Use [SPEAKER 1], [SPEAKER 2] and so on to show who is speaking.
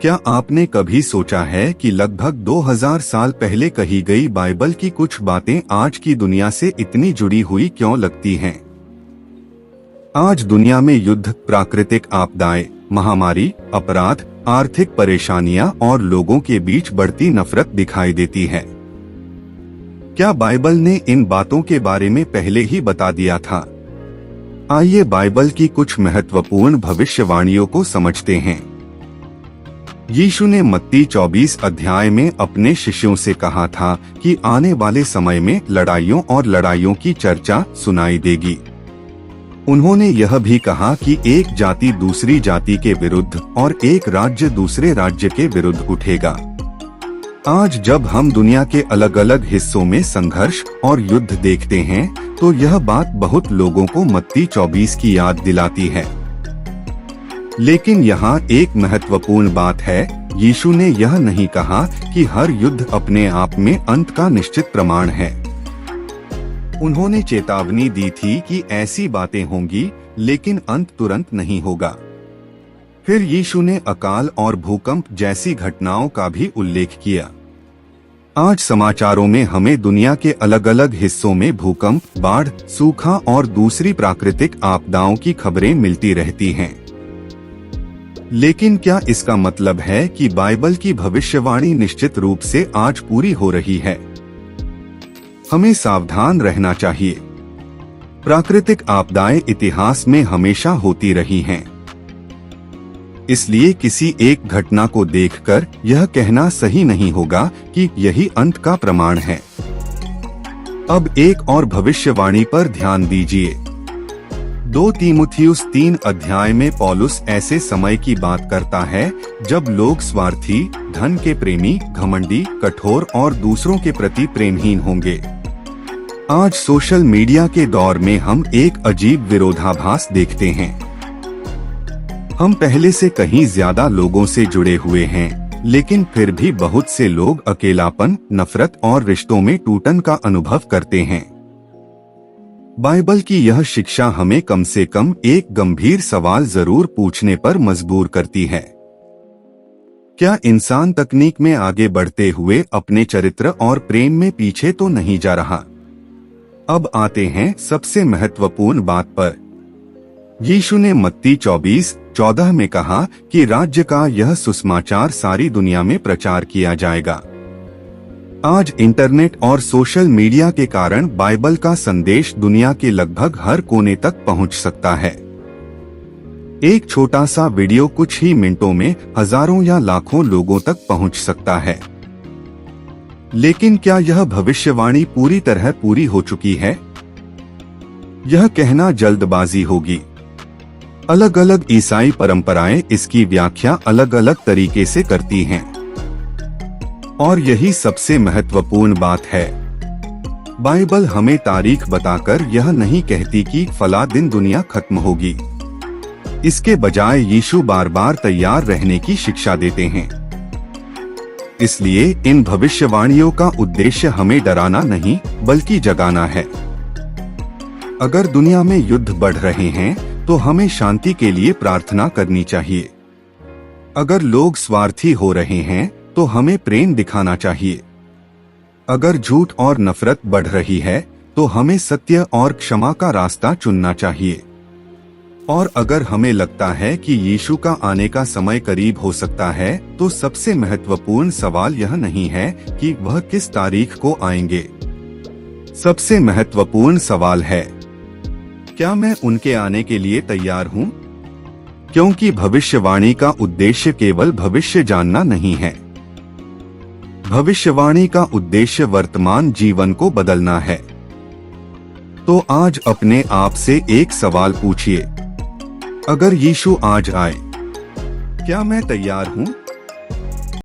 [SPEAKER 1] क्या आपने कभी सोचा है कि लगभग 2000 साल पहले कही गई बाइबल की कुछ बातें आज की दुनिया से इतनी जुड़ी हुई क्यों लगती हैं? आज दुनिया में युद्ध, प्राकृतिक आपदाएं, महामारी, अपराध, आर्थिक परेशानियां और लोगों के बीच बढ़ती नफरत दिखाई देती है। क्या बाइबल ने इन बातों के बारे में पहले ही बता दिया था? आइए बाइबल की कुछ महत्वपूर्ण भविष्यवाणियों को समझते हैं। यीशु ने मत्ती 24 अध्याय में अपने शिष्यों से कहा था कि आने वाले समय में लड़ाइयों और लड़ाइयों की चर्चा सुनाई देगी। उन्होंने यह भी कहा कि एक जाति दूसरी जाति के विरुद्ध और एक राज्य दूसरे राज्य के विरुद्ध उठेगा। आज जब हम दुनिया के अलग अलग हिस्सों में संघर्ष और युद्ध देखते हैं, तो यह बात बहुत लोगों को मत्ती 24 की याद दिलाती है। लेकिन यहाँ एक महत्वपूर्ण बात है, यीशु ने यह नहीं कहा कि हर युद्ध अपने आप में अंत का निश्चित प्रमाण है। उन्होंने चेतावनी दी थी कि ऐसी बातें होंगी, लेकिन अंत तुरंत नहीं होगा। फिर यीशु ने अकाल और भूकंप जैसी घटनाओं का भी उल्लेख किया। आज समाचारों में हमें दुनिया के अलग अलग हिस्सों में भूकंप, बाढ़, सूखा और दूसरी प्राकृतिक आपदाओं की खबरें मिलती रहती हैं। लेकिन क्या इसका मतलब है कि बाइबल की भविष्यवाणी निश्चित रूप से आज पूरी हो रही है? हमें सावधान रहना चाहिए। प्राकृतिक आपदाएं इतिहास में हमेशा होती रही हैं। इसलिए किसी एक घटना को देखकर यह कहना सही नहीं होगा कि यही अंत का प्रमाण है। अब एक और भविष्यवाणी पर ध्यान दीजिए। 2 तीमुथियुस 3 अध्याय में पौलुस ऐसे समय की बात करता है जब लोग स्वार्थी, धन के प्रेमी, घमंडी, कठोर और दूसरों के प्रति प्रेमहीन होंगे। आज सोशल मीडिया के दौर में हम एक अजीब विरोधाभास देखते हैं। हम पहले से कहीं ज्यादा लोगों से जुड़े हुए हैं, लेकिन फिर भी बहुत से लोग अकेलापन, नफरत और रिश्तों में टूटन का अनुभव करते हैं। बाइबल की यह शिक्षा हमें कम से कम एक गंभीर सवाल जरूर पूछने पर मजबूर करती है। क्या इंसान तकनीक में आगे बढ़ते हुए अपने चरित्र और प्रेम में पीछे तो नहीं जा रहा? अब आते हैं सबसे महत्वपूर्ण बात पर। यीशु ने मत्ती 24:14 में कहा कि राज्य का यह सुसमाचार सारी दुनिया में प्रचार किया जाएगा। आज इंटरनेट और सोशल मीडिया के कारण बाइबल का संदेश दुनिया के लगभग हर कोने तक पहुंच सकता है। एक छोटा सा वीडियो कुछ ही मिनटों में हजारों या लाखों लोगों तक पहुंच सकता है। लेकिन क्या यह भविष्यवाणी पूरी तरह पूरी हो चुकी है? यह कहना जल्दबाजी होगी। अलग अलग ईसाई परंपराएं इसकी व्याख्या अलग अलग तरीके से करती हैं। और यही सबसे महत्वपूर्ण बात है। बाइबल हमें तारीख बताकर यह नहीं कहती कि फला दिन दुनिया खत्म होगी। इसके बजाय यीशु बार बार तैयार रहने की शिक्षा देते हैं। इसलिए इन भविष्यवाणियों का उद्देश्य हमें डराना नहीं, बल्कि जगाना है। अगर दुनिया में युद्ध बढ़ रहे हैं, तो हमें शांति के लिए प्रार्थना करनी चाहिए। अगर लोग स्वार्थी हो रहे हैं, तो हमें प्रेम दिखाना चाहिए। अगर झूठ और नफरत बढ़ रही है, तो हमें सत्य और क्षमा का रास्ता चुनना चाहिए। और अगर हमें लगता है कि यीशु का आने का समय करीब हो सकता है, तो सबसे महत्वपूर्ण सवाल यह नहीं है कि वह किस तारीख को आएंगे। सबसे महत्वपूर्ण सवाल है, क्या मैं उनके आने के लिए तैयार हूँ? क्योंकि भविष्यवाणी का उद्देश्य केवल भविष्य जानना नहीं है। भविष्यवाणी का उद्देश्य वर्तमान जीवन को बदलना है। तो आज अपने आप से एक सवाल पूछिए, अगर यीशु आज आए, क्या मैं तैयार हूँ?